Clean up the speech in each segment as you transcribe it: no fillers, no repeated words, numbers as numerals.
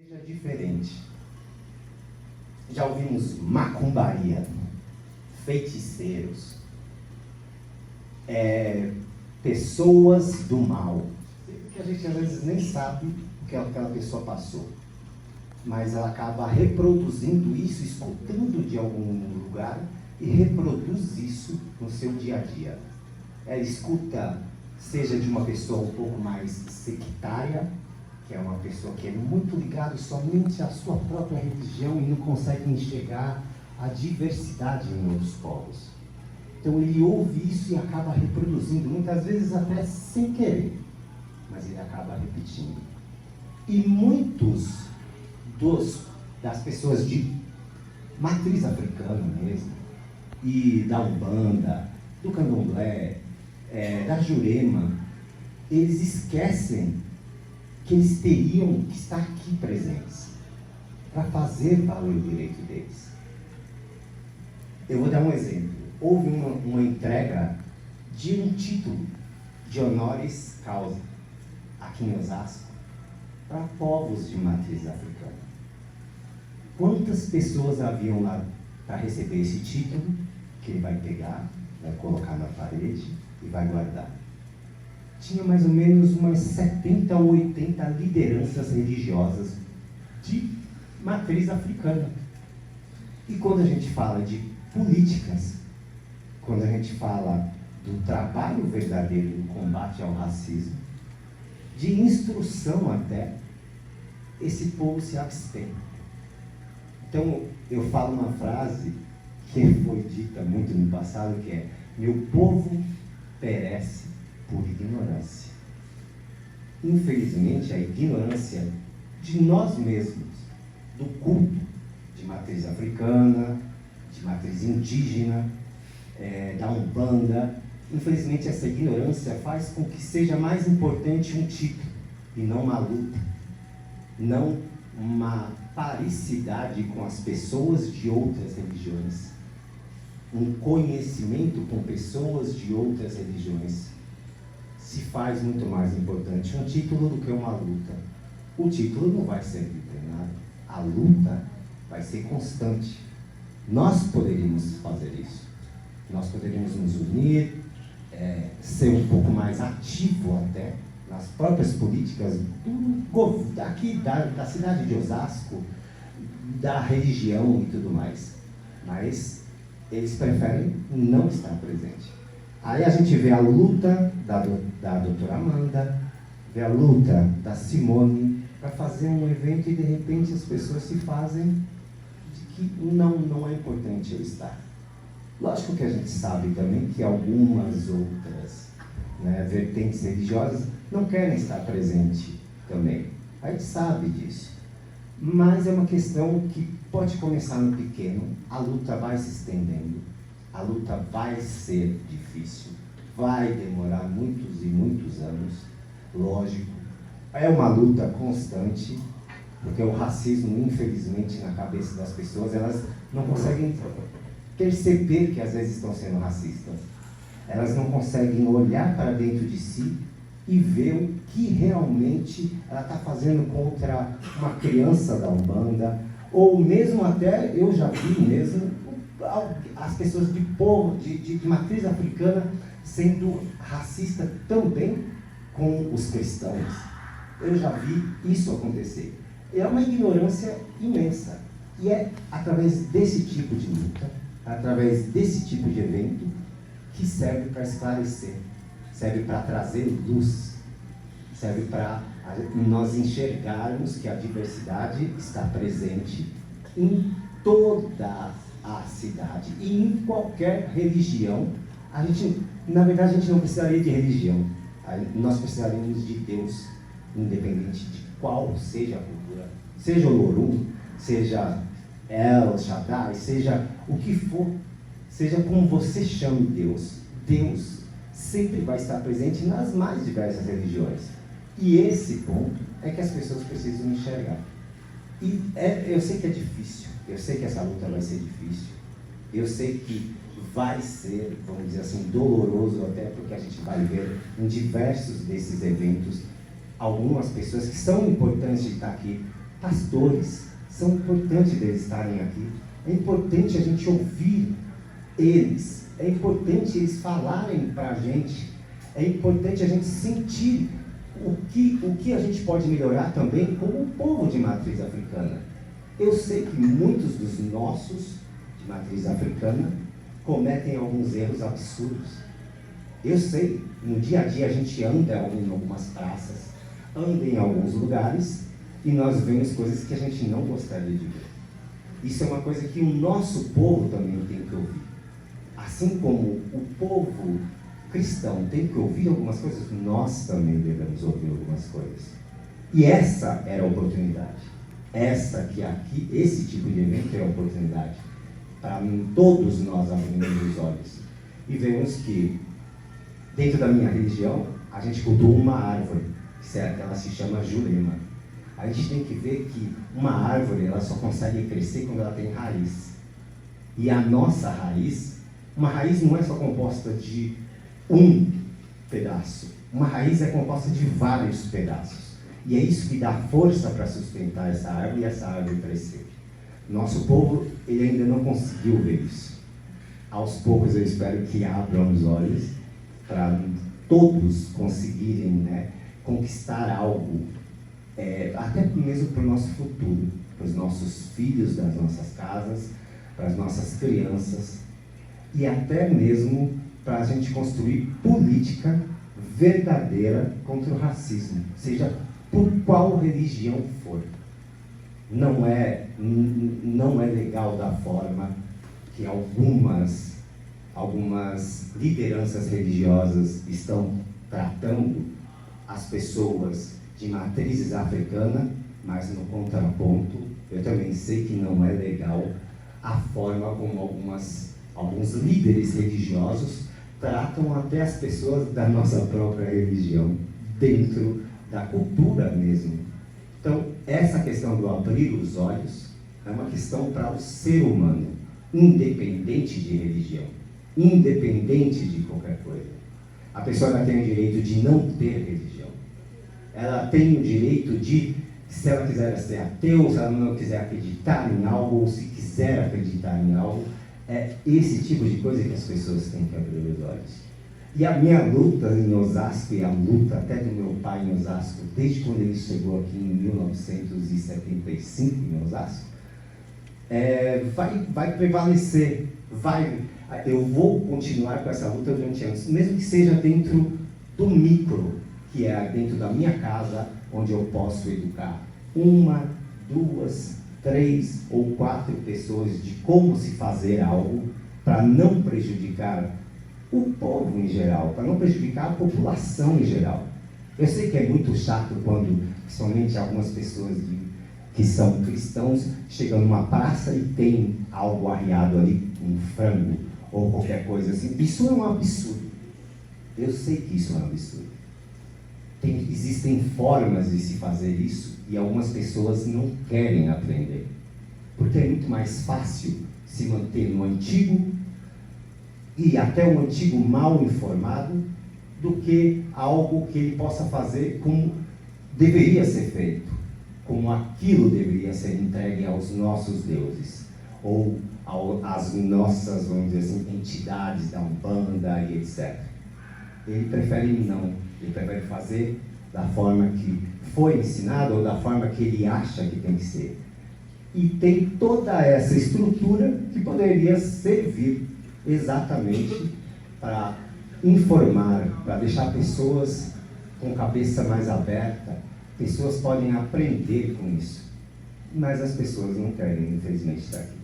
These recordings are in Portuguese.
Seja diferente. Já ouvimos macumbaria, feiticeiros, pessoas do mal, que a gente às vezes nem sabe o que aquela pessoa passou, mas ela acaba reproduzindo isso, escutando de algum lugar e reproduz isso no seu dia a dia. Ela escuta, seja de uma pessoa um pouco mais sectária, que é uma pessoa que é muito ligada somente à sua própria religião e não consegue enxergar a diversidade em outros povos. Então ele ouve isso e acaba reproduzindo, muitas vezes até sem querer, mas ele acaba repetindo. E muitos das pessoas de matriz africana mesmo, e da Umbanda, do Candomblé, da Jurema, eles esquecem que eles teriam que estar aqui presentes para fazer valer o direito deles. Eu vou dar um exemplo. Houve uma entrega de um título de honoris causa aqui em Osasco para povos de matriz africana. Quantas pessoas haviam lá para receber esse título, que ele vai pegar, vai colocar na parede e vai guardar? Tinha mais ou menos umas 70 ou 80 lideranças religiosas de matriz africana. E quando a gente fala de políticas, quando a gente fala do trabalho verdadeiro do combate ao racismo, de instrução até, esse povo se abstém. Então, eu falo uma frase que foi dita muito no passado, que é: meu povo perece por ignorância. Infelizmente, a ignorância de nós mesmos, do culto de matriz africana, de matriz indígena, da Umbanda, infelizmente essa ignorância faz com que seja mais importante um título e não uma luta, não uma paricidade com as pessoas de outras religiões, um conhecimento com pessoas de outras religiões. Se faz muito mais importante um título do que uma luta. O título não vai servir para nada. A luta vai ser constante. Nós poderíamos fazer isso. Nós poderíamos nos unir, ser um pouco mais ativo até nas próprias políticas daqui da cidade de Osasco, da região e tudo mais. Mas eles preferem não estar presente. Aí a gente vê a luta da doutora Amanda, vê a luta da Simone para fazer um evento e de repente as pessoas se fazem de que não é importante eu estar. Lógico que a gente sabe também que algumas outras vertentes religiosas não querem estar presente também. A gente sabe disso. Mas é uma questão que pode começar no pequeno, a luta vai se estendendo. A luta vai ser difícil, vai demorar muitos e muitos anos, lógico. É uma luta constante, porque o racismo, infelizmente, na cabeça das pessoas, elas não conseguem perceber que às vezes estão sendo racistas. Elas não conseguem olhar para dentro de si e ver o que realmente ela está fazendo contra uma criança da Umbanda, ou mesmo até, eu já vi mesmo, as pessoas de matriz africana sendo racista também com os cristãos. Eu já vi isso acontecer. É uma ignorância imensa. E é através desse tipo de luta, através desse tipo de evento, que serve para esclarecer, serve para trazer luz, serve para nós enxergarmos que a diversidade está presente em toda a cidade e em qualquer religião. Na verdade, a gente não precisaria de religião, nós precisaríamos de Deus, independente de qual seja a cultura, seja o Lorum, seja El Shaddai, seja o que for, seja como você chame Deus, Deus sempre vai estar presente nas mais diversas religiões. E esse ponto é que as pessoas precisam enxergar. E eu sei que é difícil, eu sei que essa luta vai ser difícil, eu sei que vai ser, vamos dizer assim, doloroso, até porque a gente vai ver em diversos desses eventos algumas pessoas que são importantes de estar aqui pastores, são importantes eles estarem aqui. É importante a gente ouvir eles. É importante eles falarem para a gente. É importante a gente sentir o que a gente pode melhorar também como povo de matriz africana. Eu sei que muitos dos nossos, de matriz africana, cometem alguns erros absurdos. Eu sei, no dia a dia a gente anda em algumas praças, anda em alguns lugares, e nós vemos coisas que a gente não gostaria de ver. Isso é uma coisa que o nosso povo também tem que ouvir. Assim como o povo cristão tem que ouvir algumas coisas, nós também devemos ouvir algumas coisas. E essa era a oportunidade. Esse tipo de evento era a oportunidade para todos nós abrirmos os olhos. E vemos que, dentro da minha religião, a gente cultua uma árvore, ela se chama Jurema. A gente tem que ver que uma árvore ela só consegue crescer quando ela tem raiz. E a nossa raiz, uma raiz não é só composta de um pedaço. Uma raiz é composta de vários pedaços. E é isso que dá força para sustentar essa árvore e essa árvore crescer. Nosso povo, ele ainda não conseguiu ver isso. Aos poucos eu espero que abram os olhos para todos conseguirem, conquistar algo, até mesmo para o nosso futuro, para os nossos filhos das nossas casas, para as nossas crianças, e até mesmo para a gente construir política verdadeira contra o racismo, seja por qual religião for. Não é legal da forma que algumas lideranças religiosas estão tratando as pessoas de matrizes africanas, mas no contraponto, eu também sei que não é legal a forma como alguns líderes religiosos tratam até as pessoas da nossa própria religião, dentro da cultura mesmo. Então, essa questão do abrir os olhos é uma questão para o ser humano, independente de religião, independente de qualquer coisa. A pessoa ela tem o direito de não ter religião. Ela tem o direito de, se ela quiser ser ateu, se ela não quiser acreditar em algo, ou se quiser acreditar em algo, é esse tipo de coisa que as pessoas têm que abrir os olhos. E a minha luta em Osasco, e a luta até do meu pai em Osasco, desde quando ele chegou aqui em 1975 em Osasco, vai prevalecer. Eu vou continuar com essa luta durante anos, mesmo que seja dentro do micro, que é dentro da minha casa, onde eu posso educar 1, 2, 3 ou 4 pessoas de como se fazer algo para não prejudicar o povo em geral, para não prejudicar a população em geral. Eu sei que é muito chato quando, principalmente algumas pessoas que são cristãos, chegam numa praça e tem algo arriado ali, um frango ou qualquer coisa assim. Isso é um absurdo. Eu sei que isso é um absurdo. Existem formas de se fazer isso e algumas pessoas não querem aprender. Porque é muito mais fácil se manter no antigo e até um antigo mal informado do que algo que ele possa fazer como deveria ser feito, como aquilo deveria ser entregue aos nossos deuses, ou às nossas, vamos dizer assim, entidades da Umbanda e etc. Ele prefere não, ele prefere fazer da forma que foi ensinado ou da forma que ele acha que tem que ser. E tem toda essa estrutura que poderia servir exatamente para informar, para deixar pessoas com cabeça mais aberta. Pessoas podem aprender com isso, mas as pessoas não querem, infelizmente, estar aqui.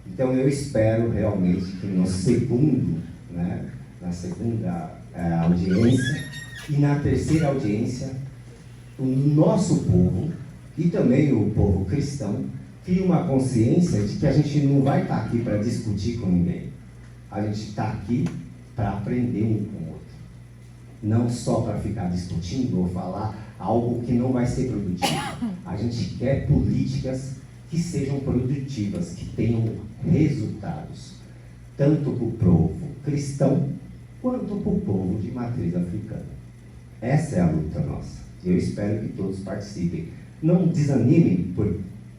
Então eu espero realmente que na segunda audiência e na terceira audiência, o nosso povo e também o povo cristão crie uma consciência de que a gente não vai estar aqui para discutir com ninguém. A gente está aqui para aprender um com o outro. Não só para ficar discutindo ou falar algo que não vai ser produtivo. A gente quer políticas que sejam produtivas, que tenham resultados, tanto para o povo cristão, quanto para o povo de matriz africana. Essa é a luta nossa. Eu espero que todos participem. não desanimem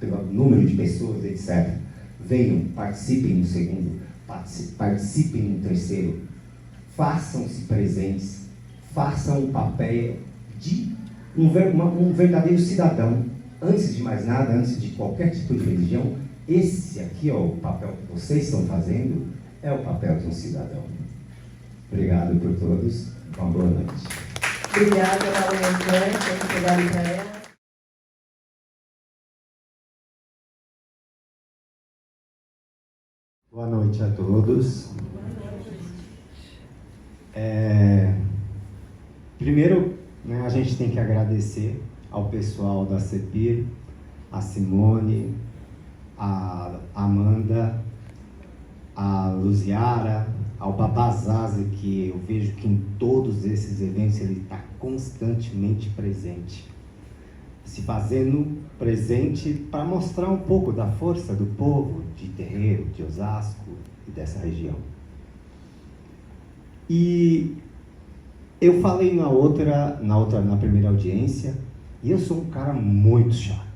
pelo número de pessoas, etc. Venham, participem no segundo, participem no terceiro. Façam-se presentes, façam o papel de um verdadeiro cidadão. Antes de mais nada, antes de qualquer tipo de religião, esse aqui, ó, o papel que vocês estão fazendo, é o papel de um cidadão. Obrigado por todos. Uma boa noite. Obrigada, Maria Antônia, por pegar para ela. Boa noite a todos. Primeiro, né, a gente tem que agradecer ao pessoal da CEPIR, a Simone, a Amanda, a Luziara, ao Babazazi, que eu vejo que em todos esses eventos ele está constantemente presente, se fazendo presente para mostrar um pouco da força do povo de Terreiro, de Osasco e dessa região. E eu falei na primeira audiência, e eu sou um cara muito chato.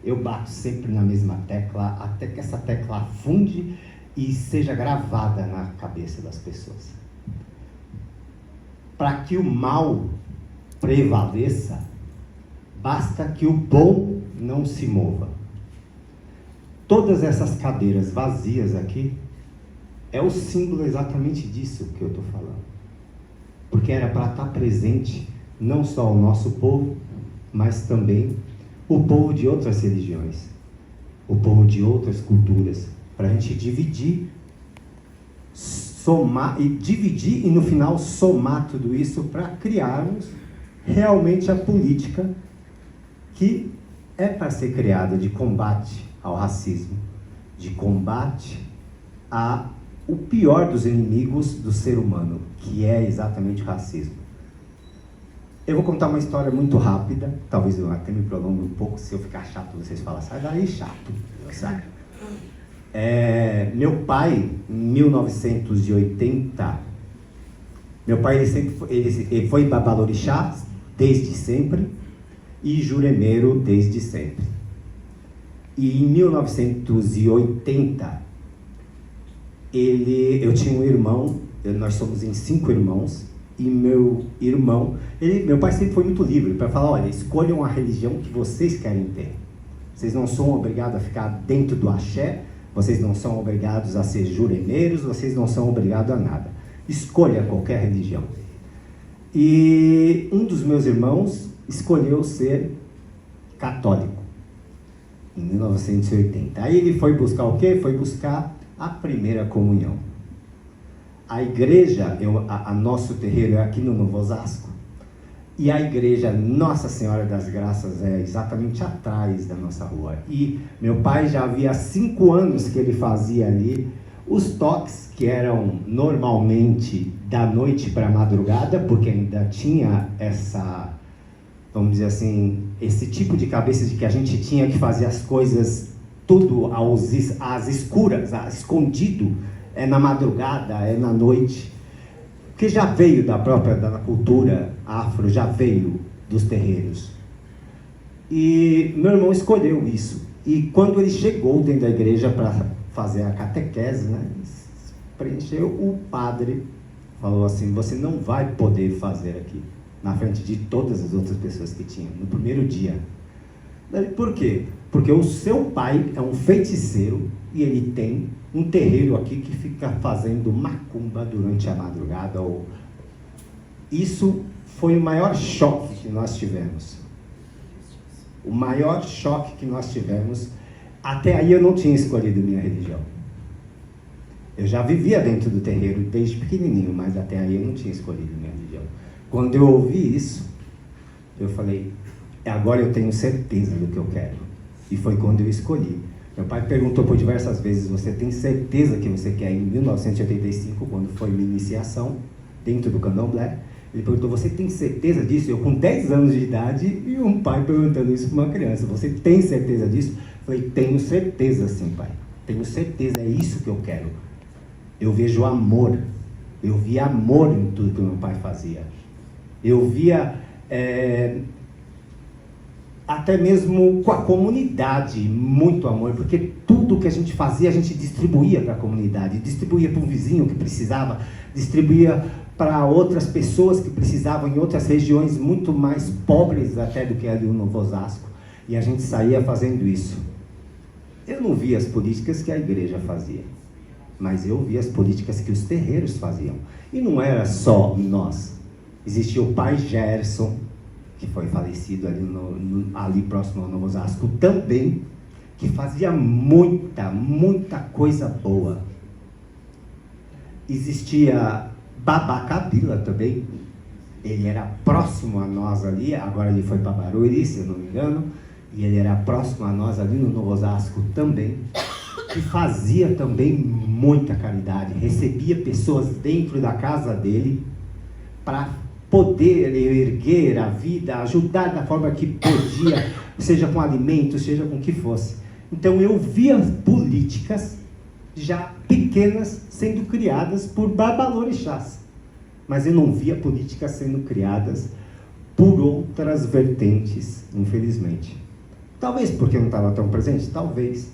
Eu bato sempre na mesma tecla, até que essa tecla afunde e seja gravada na cabeça das pessoas. Para que o mal prevaleça, basta que o bom não se mova. Todas essas cadeiras vazias aqui é o símbolo exatamente disso que eu estou falando. Porque era para estar presente não só o nosso povo, mas também o povo de outras religiões, o povo de outras culturas, para a gente dividir, somar e no final somar tudo isso para criarmos realmente a política que é para ser criada de combate ao racismo, de combate o pior dos inimigos do ser humano, que é exatamente o racismo. Eu vou contar uma história muito rápida, talvez eu até me prolongue um pouco, se eu ficar chato, vocês falam, sai daí, chato, sabe? Meu pai, em 1980, meu pai ele foi babalorixá desde sempre e juremeiro desde sempre. E em 1980, eu tinha um irmão, nós somos em 5 irmãos, e meu pai sempre foi muito livre para falar, olha, escolham a religião que vocês querem ter. Vocês não são obrigados a ficar dentro do axé, vocês não são obrigados a ser juremeiros, vocês não são obrigados a nada. Escolha qualquer religião. E um dos meus irmãos escolheu ser católico, em 1980. Aí ele foi buscar o quê? Foi buscar a primeira comunhão. A igreja, nosso terreiro é aqui no Novo Osasco, e a igreja Nossa Senhora das Graças é exatamente atrás da nossa rua. E meu pai já havia 5 anos que ele fazia ali os toques, que eram normalmente da noite para a madrugada, porque ainda tinha essa, vamos dizer assim, esse tipo de cabeça de que a gente tinha que fazer as coisas tudo às escuras, escondido, na madrugada, na noite, que já veio da cultura afro, já veio dos terreiros. E meu irmão escolheu isso. E quando ele chegou dentro da igreja para fazer a catequese, né, preencheu, o padre falou assim, você não vai poder fazer aqui, na frente de todas as outras pessoas que tinham, no primeiro dia. Por quê? Porque o seu pai é um feiticeiro e ele tem um terreiro aqui que fica fazendo macumba durante a madrugada. Isso foi o maior choque que nós tivemos. O maior choque que nós tivemos. Até aí eu não tinha escolhido minha religião. Eu já vivia dentro do terreiro desde pequenininho, mas até aí eu não tinha escolhido minha religião. Quando eu ouvi isso, eu falei, agora eu tenho certeza do que eu quero. E foi quando eu escolhi. Meu pai perguntou por diversas vezes, você tem certeza que você quer? Em 1985, quando foi minha iniciação, dentro do candomblé, ele perguntou, você tem certeza disso? Eu com 10 anos de idade, e um pai perguntando isso para uma criança, você tem certeza disso? Eu falei, tenho certeza sim, pai. Tenho certeza, é isso que eu quero. Eu vejo amor. Eu via amor em tudo que meu pai fazia. Eu via até mesmo com a comunidade, muito amor, porque tudo que a gente fazia, a gente distribuía para a comunidade, distribuía para um vizinho que precisava, distribuía para outras pessoas que precisavam em outras regiões muito mais pobres até do que ali no Novo Osasco, e a gente saía fazendo isso. Eu não via as políticas que a igreja fazia, mas eu via as políticas que os terreiros faziam, e não era só nós. Existia o pai Gerson, que foi falecido ali próximo ao Novo Osasco também, que fazia muita coisa boa. Existia Babá Kabila também, ele era próximo a nós ali, agora ele foi para Barueri, se eu não me engano, e ele era próximo a nós ali no Novo Osasco também, que fazia também muita caridade, recebia pessoas dentro da casa dele para poder erguer a vida, ajudar da forma que podia, seja com alimentos, seja com o que fosse. Então eu via políticas já pequenas sendo criadas por babalorixás, mas eu não via políticas sendo criadas por outras vertentes, infelizmente. Talvez porque eu não estava tão presente, talvez.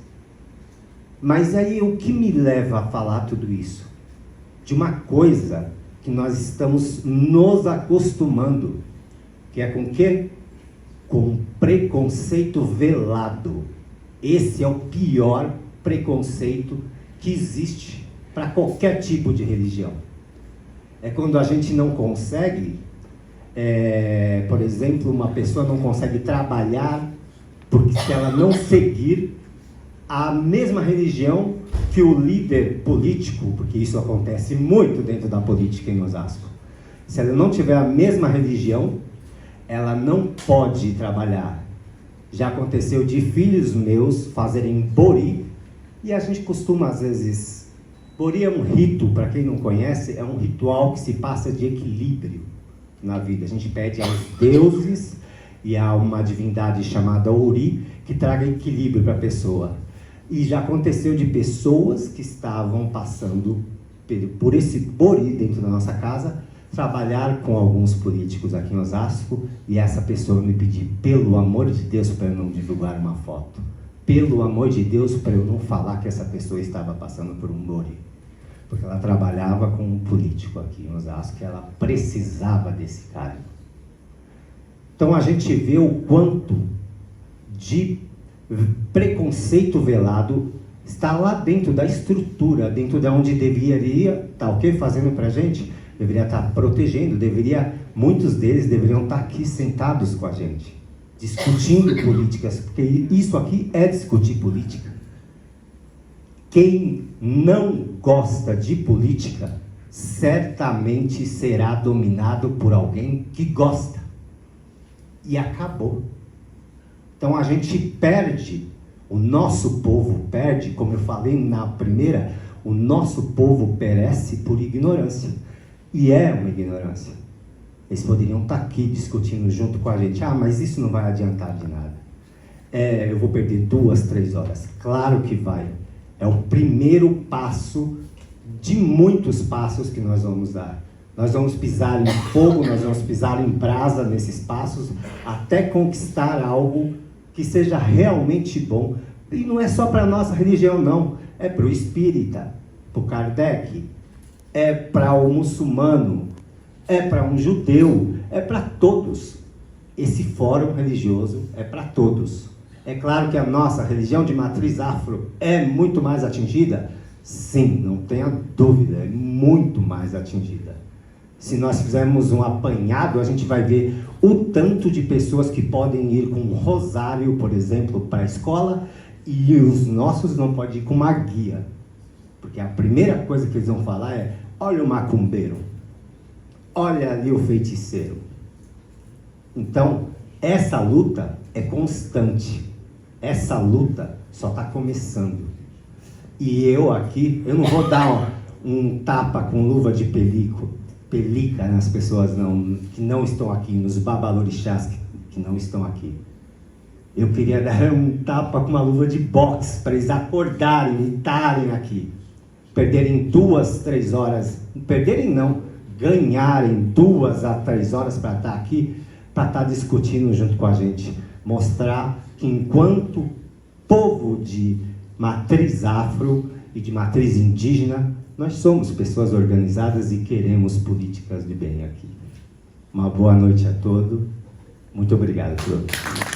Mas aí o que me leva a falar tudo isso? De uma coisa que nós estamos nos acostumando, que é com o quê? Com preconceito velado. Esse é o pior preconceito que existe para qualquer tipo de religião. É quando a gente não consegue, por exemplo, uma pessoa não consegue trabalhar porque se ela não seguir a mesma religião que o líder político, porque isso acontece muito dentro da política em Osasco, se ela não tiver a mesma religião, ela não pode trabalhar. Já aconteceu de filhos meus fazerem bori, e a gente costuma às vezes... Bori é um rito, para quem não conhece, é um ritual que se passa de equilíbrio na vida. A gente pede aos deuses e a uma divindade chamada Ori que traga equilíbrio para a pessoa. E já aconteceu de pessoas que estavam passando por esse bori dentro da nossa casa, trabalhar com alguns políticos aqui em Osasco, e essa pessoa me pedir, pelo amor de Deus, para eu não divulgar uma foto. Pelo amor de Deus, para eu não falar que essa pessoa estava passando por um bori. Porque ela trabalhava com um político aqui em Osasco, e ela precisava desse cargo. Então a gente vê o quanto de preconceito velado está lá dentro da estrutura, dentro de onde deveria estar o que fazendo para a gente? Deveria estar protegendo, muitos deles deveriam estar aqui sentados com a gente, discutindo políticas, porque isso aqui é discutir política. Quem não gosta de política, certamente será dominado por alguém que gosta. E acabou. Então a gente perde, o nosso povo perde, como eu falei na primeira, o nosso povo perece por ignorância. E é uma ignorância. Eles poderiam estar aqui discutindo junto com a gente. Ah, mas isso não vai adiantar de nada. Eu vou perder 2, 3 horas. Claro que vai. É o primeiro passo de muitos passos que nós vamos dar. Nós vamos pisar em fogo, nós vamos pisar em brasa nesses passos, até conquistar algo que seja realmente bom. E não é só para a nossa religião, não. É para o espírita, para o Kardec, é para o muçulmano, é para um judeu, é para todos. Esse fórum religioso é para todos. É claro que a nossa religião de matriz afro é muito mais atingida? Sim, não tenha dúvida, é muito mais atingida. Se nós fizermos um apanhado, a gente vai ver o tanto de pessoas que podem ir com um rosário, por exemplo, para a escola, e os nossos não podem ir com uma guia. Porque a primeira coisa que eles vão falar é, olha o macumbeiro, olha ali o feiticeiro. Então, essa luta é constante. Essa luta só está começando. E eu aqui, eu não vou dar um tapa com luva de pelica nas pessoas que não estão aqui, nos babalorixás que não estão aqui. Eu queria dar um tapa com uma luva de boxe para eles acordarem e estarem aqui. Perderem 2, 3 horas, perderem não, ganharem 2 a 3 horas para estar aqui, para estar discutindo junto com a gente mostrar que enquanto povo de matriz afro e de matriz indígena, nós somos pessoas organizadas e queremos políticas de bem aqui. Uma boa noite a todos. Muito obrigado por